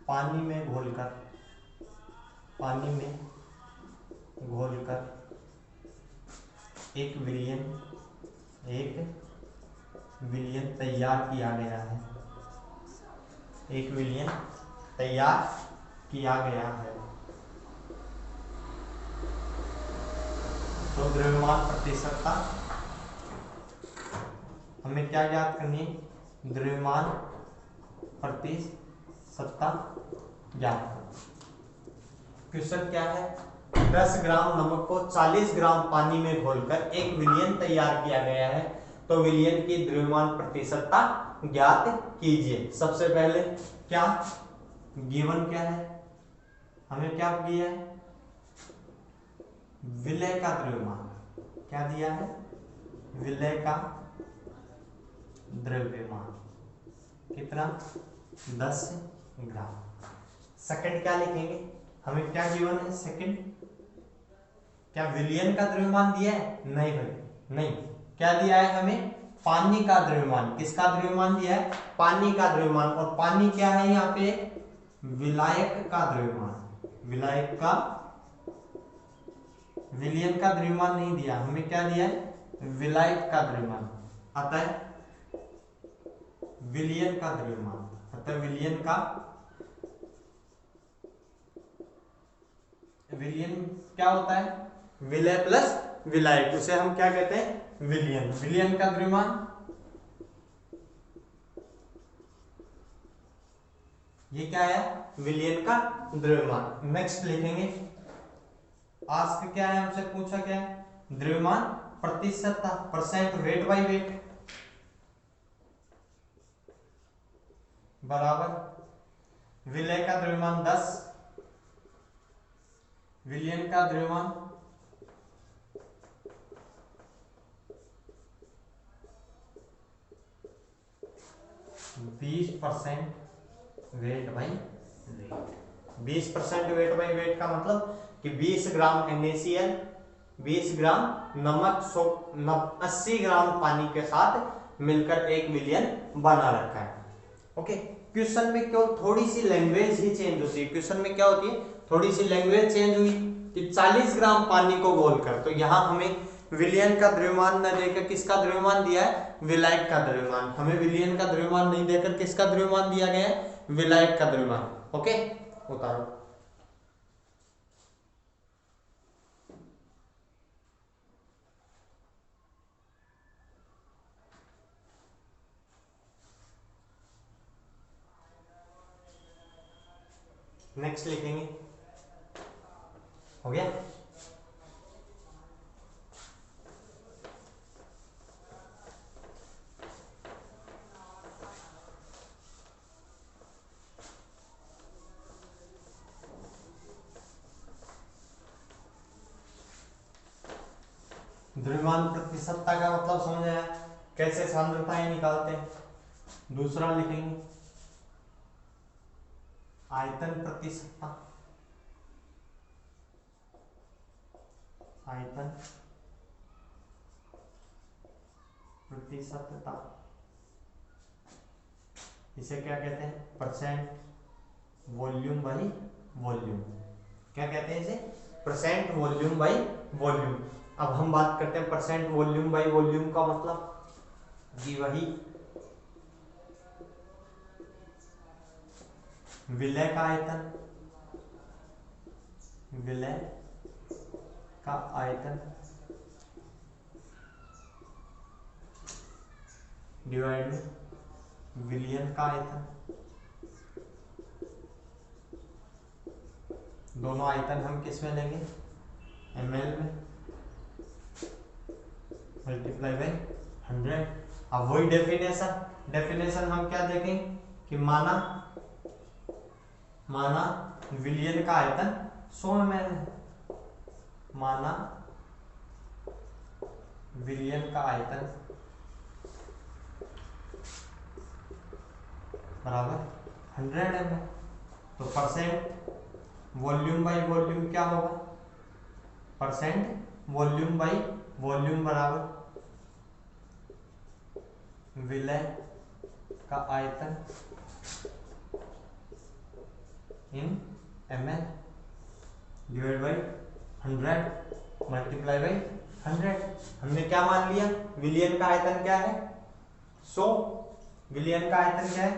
Speaker 1: पानी में घोलकर 1 विलियन तैयार किया गया है। 1 विलियन तैयार किया गया है। तो द्रव्यमान प्रतिशतता हमें क्या ज्ञात करनी है? द्रव्यमान प्रतिशतता ज्ञात करनी। क्वेश्चन क्या है? 10 ग्राम नमक को 40 ग्राम पानी में घोलकर 1 विलियन तैयार किया गया है, तो विलियन की द्रव्यमान प्रतिशतता ज्ञात कीजिए। सबसे पहले क्या गिवन क्या है? हमें क्या दिया है? विलय का द्रव्यमान। क्या दिया है? विलय का द्रव्यमान कितना? 10 ग्राम। सेकंड क्या लिखेंगे? हमें क्या गिवन है? सेकंड क्या विलियन का द्रव्यमान दिया है? नहीं भाई नहीं। क्या दिया है हमें? पानी का द्रव्यमान। किसका द्रव्यमान दिया है? पानी का द्रव्यमान। और पानी क्या है यहाँ पे? विलायक का द्रव्यमान। विलायक का, विलियन का द्रव्यमान नहीं दिया। हमें क्या दिया है? विलायक का द्रव्यमान। अतः विलियन का द्रव्यमान, अतः विलियन क्या होता है? विलय प्लस विलायक, उसे हम क्या कहते हैं? विलियन। विलियन का द्रव्यमान ये क्या है? विलियन का द्रव्यमान। नेक्स्ट लिखेंगे, आस्क क्या है? हमसे पूछा क्या है? द्रव्यमान प्रतिशतता, परसेंट वेट बाय वेट बराबर विलय का द्रव्यमान 10, विलियन का द्रव्यमान 20% weight by wait. 20% weight by wait का मतलब कि 20 ग्राम NaCl, 20 ग्राम नमक 80 ग्राम पानी के साथ मिलकर 1 विलियन बना रखा है। ओके, क्वेश्चन में केवल थोड़ी सी लैंग्वेज ही चेंज होती है। क्वेश्चन में क्या होती है? थोड़ी सी लैंग्वेज चेंज हुई कि 40 ग्राम पानी को घोलकर, तो यहाँ हमें विलियन का द्रव्यमान न देकर किसका द्रव्यमान दिया है? विलायक का द्रव्यमान। हमें विलियन का द्रव्यमान नहीं देकर किसका द्रव्यमान दिया गया है? विलायक का द्रव्यमान। ओके, उतारो। नेक्स्ट लिखेंगे, हो गया? द्रव्यमान प्रतिशतता का मतलब समझ आया? कैसे सांद्रताएं निकालते हैं। दूसरा लिखेंगे आयतन प्रतिशतता। आयतन प्रतिशतता इसे क्या कहते हैं? Percent volume by volume. क्या कहते हैं इसे? Percent volume by volume. अब हम बात करते हैं परसेंट वॉल्यूम बाई वॉल्यूम का मतलब कि वही विलय का आयतन, विलय का आयतन डिवाइड में विलियन का आयतन। दोनों आयतन हम किस में लेंगे? ml में, मल्टीप्लाई बाई 100। अब वही डेफिनेशन हम क्या देखें कि माना विलियन का आयतन 100 ml है। माना विलियन का आयतन बराबर 100 ml, तो परसेंट वॉल्यूम बाई वॉल्यूम क्या होगा? परसेंट वॉल्यूम बाई वॉल्यूम बराबर विलय का आयतन इन ml divide by 100 multiply by 100। हमने क्या मान लिया, विलियन का आयतन क्या है 100, विलियन का आयतन क्या है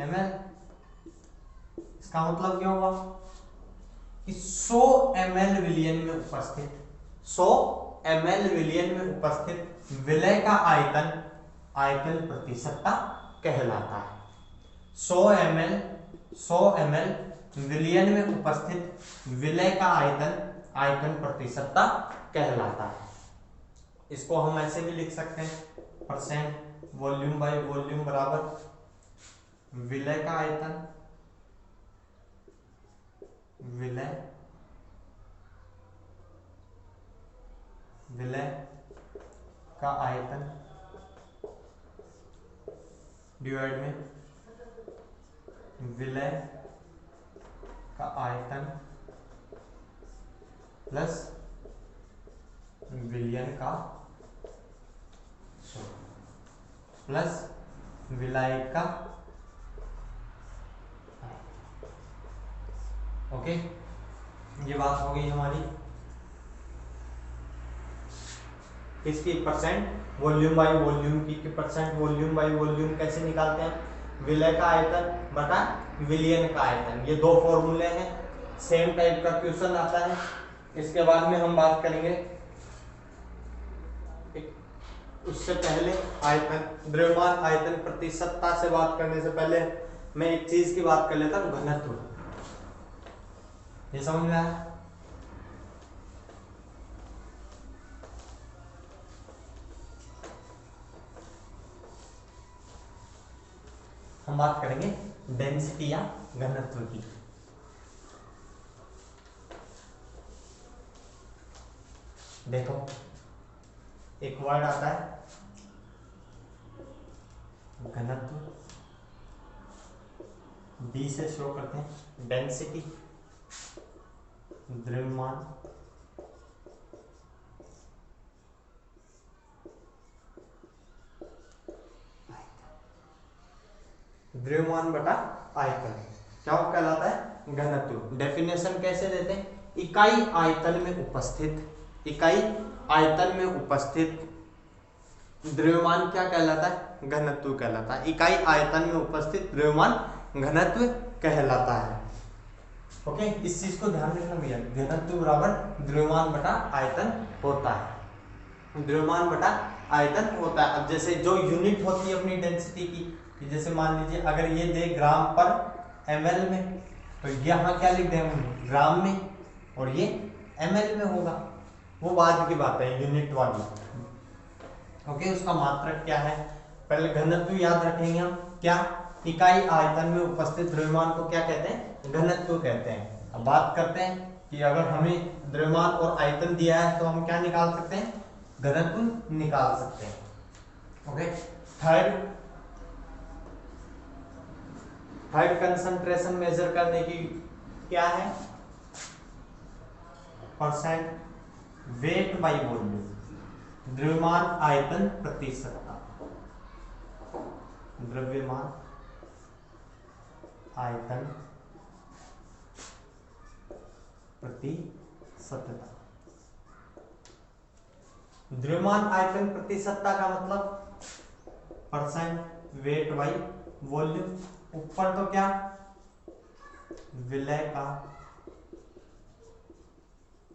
Speaker 1: ml। इसका मतलब क्या हुआ कि 100 ml विलियन में उपस्थित 100 ml विलियन में उपस्थित विलय का आयतन आयतन प्रतिशतता कहलाता है। 100 ml विलियन में उपस्थित विलय का आयतन आयतन प्रतिशतता कहलाता है। इसको हम ऐसे भी लिख सकते हैं, परसेंट वॉल्यूम बाय वॉल्यूम बराबर विलय का आयतन, विलय का आयतन डिवाइड में विलय का आयतन प्लस विलयन का प्लस विलायक का। ओके, ये बात हो गई हमारी इसकी परसेंट वॉल्यूम बाय वॉल्यूम की। परसेंट वॉल्यूम बाय वॉल्यूम कैसे निकालते हैं, विलय का आयतन बटा विलियन का आयतन। ये दो फॉर्मूले हैं, सेम टाइप का क्वेश्चन आता है। इसके बाद में हम बात करेंगे, उससे पहले आयतन द्रव्यमान आयतन प्रतिशतता से बात करने से पहले मैं एक चीज की बात कर लेता हूं, घनत्व। ये समझ में आया? हम बात करेंगे डेंसिटी या घनत्व की। देखो एक वर्ड आता है घनत्व, डी से शो करते हैं डेंसिटी, द्रव्यमान, द्रव्यमान बटा आयतन क्या कहलाता है, घनत्व। डेफिनेशन कैसे देते हैं, इकाई आयतन में उपस्थित, इकाई आयतन में उपस्थित द्रव्यमान क्या कहलाता है, घनत्व कहलाता है। इकाई आयतन में उपस्थित द्रव्यमान घनत्व कहलाता है। ओके, इस चीज को ध्यान रखना भैया, घनत्व बराबर द्रव्यमान बटा आयतन होता है, द्रव्यमान बटा आयतन होता है। अब जैसे जो यूनिट होती है अपनी डेंसिटी की, जैसे मान लीजिए अगर ये दे ग्राम पर ml में, तो यहाँ क्या लिख देंगे ग्राम में, और ये ml में होगा, वो बाद की बात है यूनिट वाली। ओके, उसका मात्रक क्या है, पहले घनत्व याद रखेंगे हम, क्या इकाई आयतन में उपस्थित द्रव्यमान को क्या कहते हैं, घनत्व कहते हैं। अब बात करते हैं कि अगर हमें द्रव्यमान और आयतन दिया है तो हम क्या निकाल सकते हैं, घनत्व निकाल सकते हैं। ओके, थर्ड कंसंट्रेशन मेजर करने की क्या है, परसेंट वेट बाई वॉल्यूम, द्रव्यमान आयतन प्रतिशतता, द्रव्यमान आयतन प्रतिशतता। द्रव्यमान आयतन प्रतिशतता का मतलब परसेंट वेट बाई वॉल्यूम। ऊपर तो क्या विलय का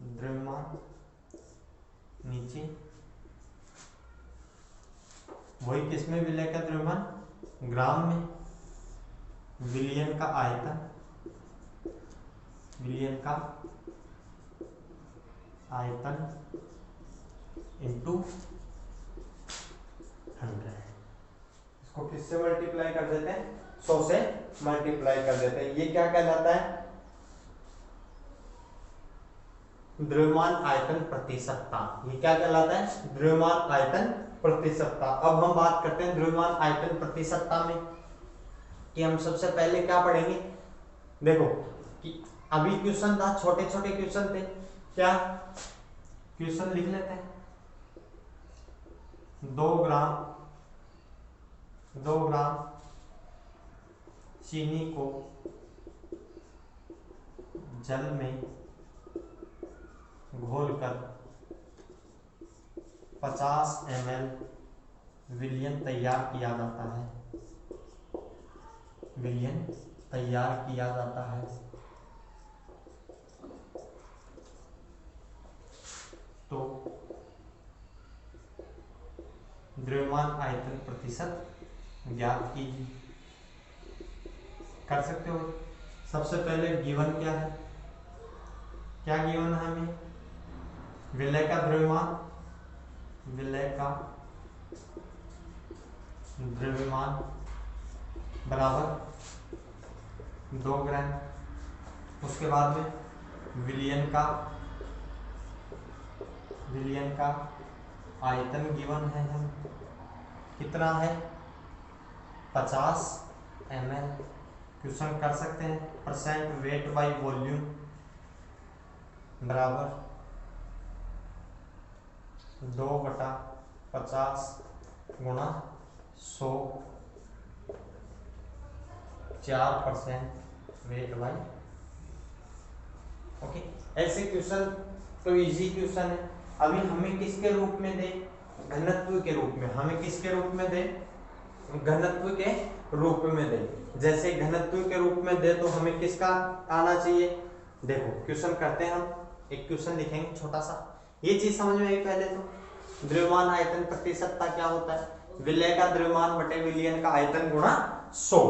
Speaker 1: द्रव्यमान, नीचे वही किसमें विलय का द्रव्यमान, ग्राम में, विलियन का आयतन, विलियन का आयतन इंटू 100। इसको किससे मल्टीप्लाई कर देते हैं, 100 से मल्टीप्लाई कर देते हैं। ये क्या कहलाता है, द्रव्यमान आयतन प्रतिशतता। ये क्या कहलाता है, द्रव्यमान आयतन प्रतिशतता। अब हम बात करते हैं द्रव्यमान आयतन प्रतिशतता में कि हम सबसे पहले क्या पढ़ेंगे। देखो कि अभी क्वेश्चन था, छोटे छोटे क्वेश्चन थे, क्या क्वेश्चन लिख लेते हैं। 2 ग्राम 2 ग्राम चीनी को जल में घोलकर 50 ml विलयन तैयार किया जाता है। विलयन तैयार किया जाता है तो द्रव्यमान आयतन प्रतिशत ज्ञात कीजिए। कर सकते हो। सबसे पहले गिवन क्या है, क्या गिवन है हमें, विलय का द्रव्यमान, विलय का द्रव्यमान बराबर 2 ग्राम। उसके बाद में विलयन का आयतन गिवन है, हम कितना है 50 ml। क्वेश्चन कर सकते हैं परसेंट वेट बाय वॉल्यूम बराबर 2/50 गुणा 100, 4% वेट बाय। ओके, ऐसे क्वेश्चन तो इजी क्वेश्चन है। अभी हमें किसके रूप में दे, घनत्व के रूप में, हमें किसके रूप में दे, घनत्व के रूप में दे। जैसे घनत्व के रूप में दे तो हमें किसका आना चाहिए, देखो क्वेश्चन करते हैं हम, एक क्वेश्चन लिखेंगे छोटा सा। ये चीज समझ में आई पहले तो, द्रव्यमान आयतन प्रतिशतता क्या होता है, विलय का द्रव्यमान बटे विलयन का आयतन गुणा 100,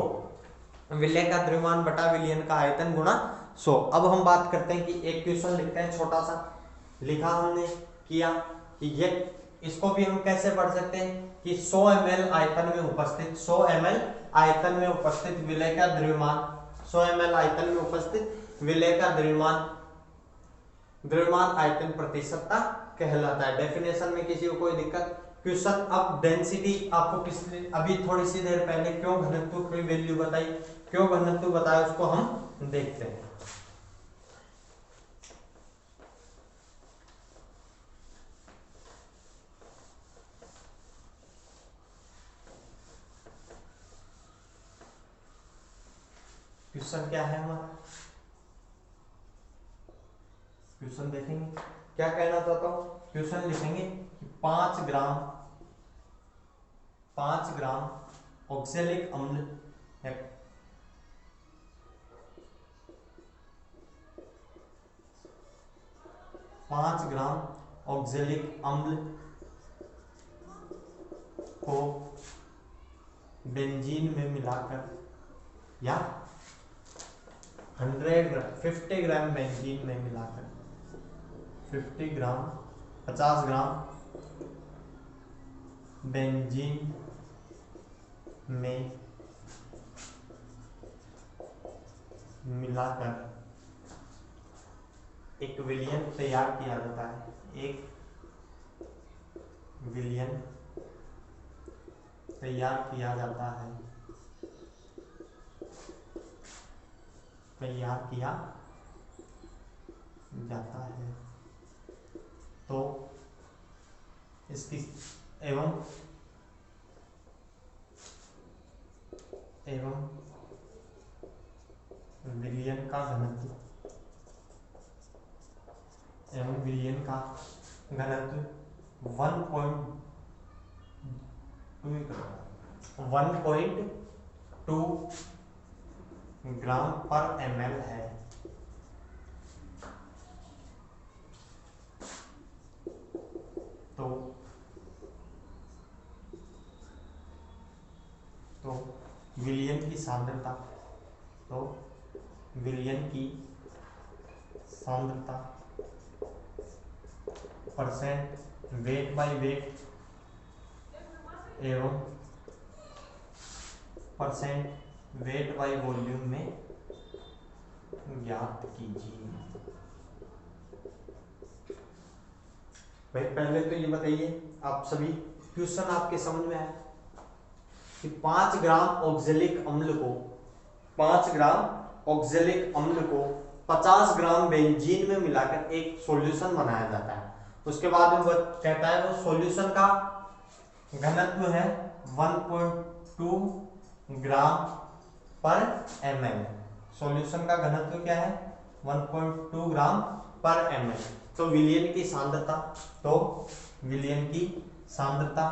Speaker 1: विलय का द्रव्यमान बटा विलयन का आयतन गुणा 100। अब हम बात करते हैं कि एक क्वेश्चन लिखते हैं छोटा सा, लिखा हमने किया कि ये, इसको भी हम कैसे पढ़ सकते हैं कि 100 ml आयतन में उपस्थित, 100 ml आयतन में उपस्थित विलय का द्रव्यमान, 100 ml आयतन में उपस्थित विलय का द्रव्यमान, द्रव्यमान आयतन प्रतिशतता कहलाता है। डेफिनेशन में किसी को कोई दिक्कत। क्वेश्चन अब डेंसिटी आपको किसने अभी थोड़ी सी देर पहले क्यों घनत्व की वैल्यू बताई, क्यों घनत्व बताया, उसको हम देखते हैं। क्वेश्चन क्या है हमारा, क्वेश्चन देखेंगे क्या कहना चाहता हूं। क्वेश्चन लिखेंगे कि 5 ग्राम ऑक्सैलिक अम्ल है, 5 ग्राम ऑक्सैलिक अम्ल को बेंजीन में मिलाकर, या 50 ग्राम बेंजीन में मिलाकर, 50 ग्राम बेंजीन में मिलाकर एक विलयन तैयार किया जाता है, एक विलयन तैयार किया जाता है, तैयार किया जाता है तो इसकी एवं विलयन का घनत्व, एवं विलयन का घनत्व 1.2 ग्राम पर ml है। तो विलयन की सांद्रता, तो विलयन की सांद्रता परसेंट वेट बाय वेट एवं परसेंट वेट बाय वॉल्यूम में ज्ञात कीजिए। भाई पहले तो ये बताइए आप सभी, क्वेश्चन आपके समझ में आया कि 5 ग्राम ऑक्सैलिक अम्ल को, 5 ग्राम ऑक्सैलिक अम्ल को 50 ग्राम बेंजीन में मिलाकर एक सॉल्यूशन बनाया जाता है। उसके बाद में वो कहता है वो सॉल्यूशन का घनत्व है 1.2 ग्राम पर ml। सॉल्यूशन का घनत्व क्या है? 1.2 ग्राम पर ml। तो विलयन की सांद्रता,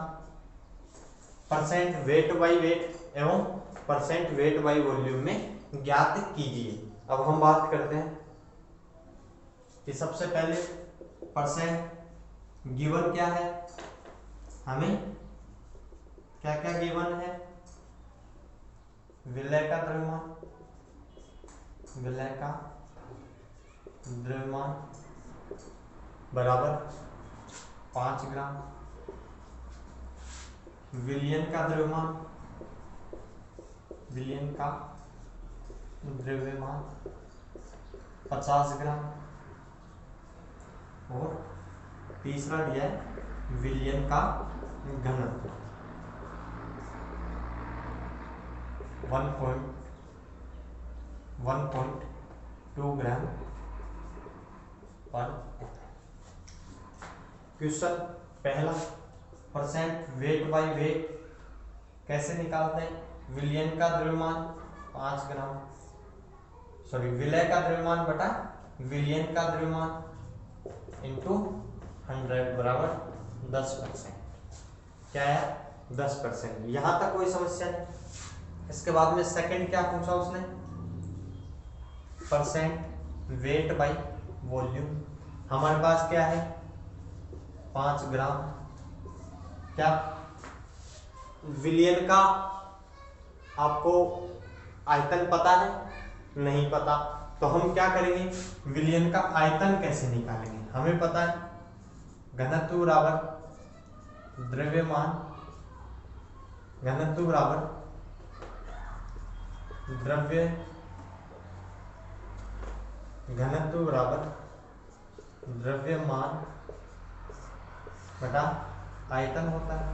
Speaker 1: परसेंट वेट बाई वेट एवं परसेंट वेट बाई वॉल्यूम में ज्ञात कीजिए। अब हम बात करते हैं कि सबसे पहले परसेंट गिवन क्या है, हमें क्या क्या गिवन है? विलय का द्रव्यमान बराबर 5 ग्राम, विलयन का द्रव्यमान 50 ग्राम, और तीसरा दिया है विलयन का घनत्व 1.2 ग्राम पर। क्वेश्चन पहला, परसेंट वेट बाई वेट कैसे निकालते हैं? विलयन का द्रव्यमान 5 ग्राम, विलय का द्रव्यमान बटा विलयन का द्रव्यमान इंटू 100 बराबर 10%। क्या है? 10%। यहां तक कोई समस्या नहीं। इसके बाद में सेकंड क्या पूछा उसने? Percent weight by volume. हमारे पास क्या है? 5 ग्राम। क्या विलयन का आपको आयतन पता है? नहीं पता। तो हम क्या करेंगे? विलयन का आयतन कैसे निकालेंगे? हमें पता है घनत्व बराबर द्रव्यमान, घनत्व बराबर द्रव्यमान बटा आयतन होता है।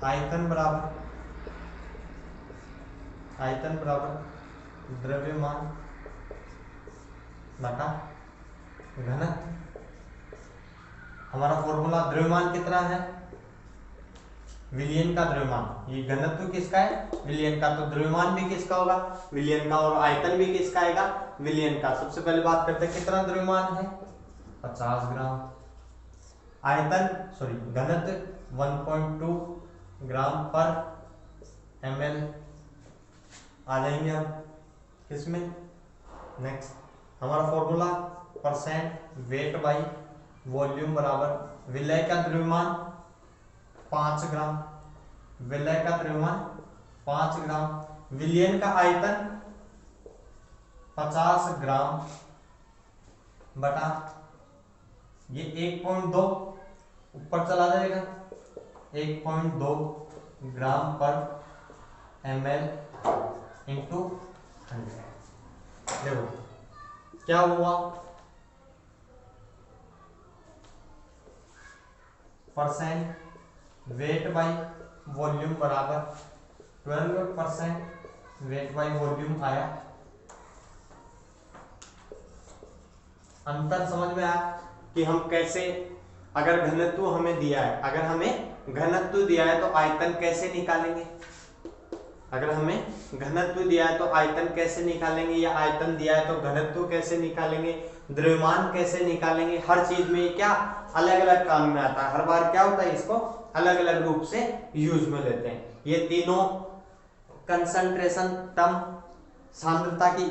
Speaker 1: आयतन बराबर द्रव्यमान बटा घनत्व। हमारा फॉर्मूला, द्रव्यमान कितना है? विलयन का द्रव्यमान। ये घनत्व किसका है? विलयन का। तो द्रव्यमान भी किसका होगा? विलयन का। और आयतन भी किसका आएगा? विलयन का। सबसे पहले बात करते हैं कितना द्रव्यमान है? 50 ग्राम। घनत्व 1.2 ग्राम पर ml। आ जाएंगे हम किसमें? नेक्स्ट हमारा formula, percent weight by volume बराबर विलय का द्रव्यमान 5 ग्राम, विलयन का आयतन 50 ग्राम बटा ये 1.2 ऊपर चला जाएगा, 1.2 ग्राम पर ml इंटू 100। देखो क्या हुआ? परसेंट वेट बाई वॉल्यूम बराबर 12% वेट बाई वॉल्यूम आया। अंतर समझ में आया कि हम कैसे, अगर घनत्व हमें दिया है, तो आयतन कैसे निकालेंगे? अगर हमें घनत्व दिया है तो आयतन कैसे निकालेंगे, या आयतन दिया है तो घनत्व कैसे निकालेंगे, द्रव्यमान कैसे निकालेंगे। हर चीज में क्या अलग अलग काम में आता है। हर बार क्या होता है, इसको अलग अलग रूप से यूज में लेते हैं। ये तीनों कंसंट्रेशन टर्म, सांद्रता की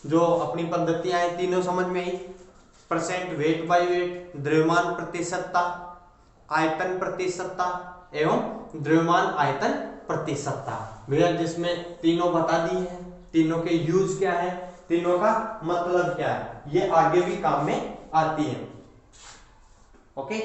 Speaker 1: जो अपनी पद्धतियां हैं, तीनों समझ में आई। परसेंट वेट बाई वेट, द्रव्यमान प्रतिशतता, आयतन प्रतिशतता एवं द्रव्यमान आयतन प्रतिशतता। भैया जिसमें तीनों बता दी है, तीनों के यूज क्या है, तीनों का मतलब क्या है, ये आगे भी काम में आती है। ओके।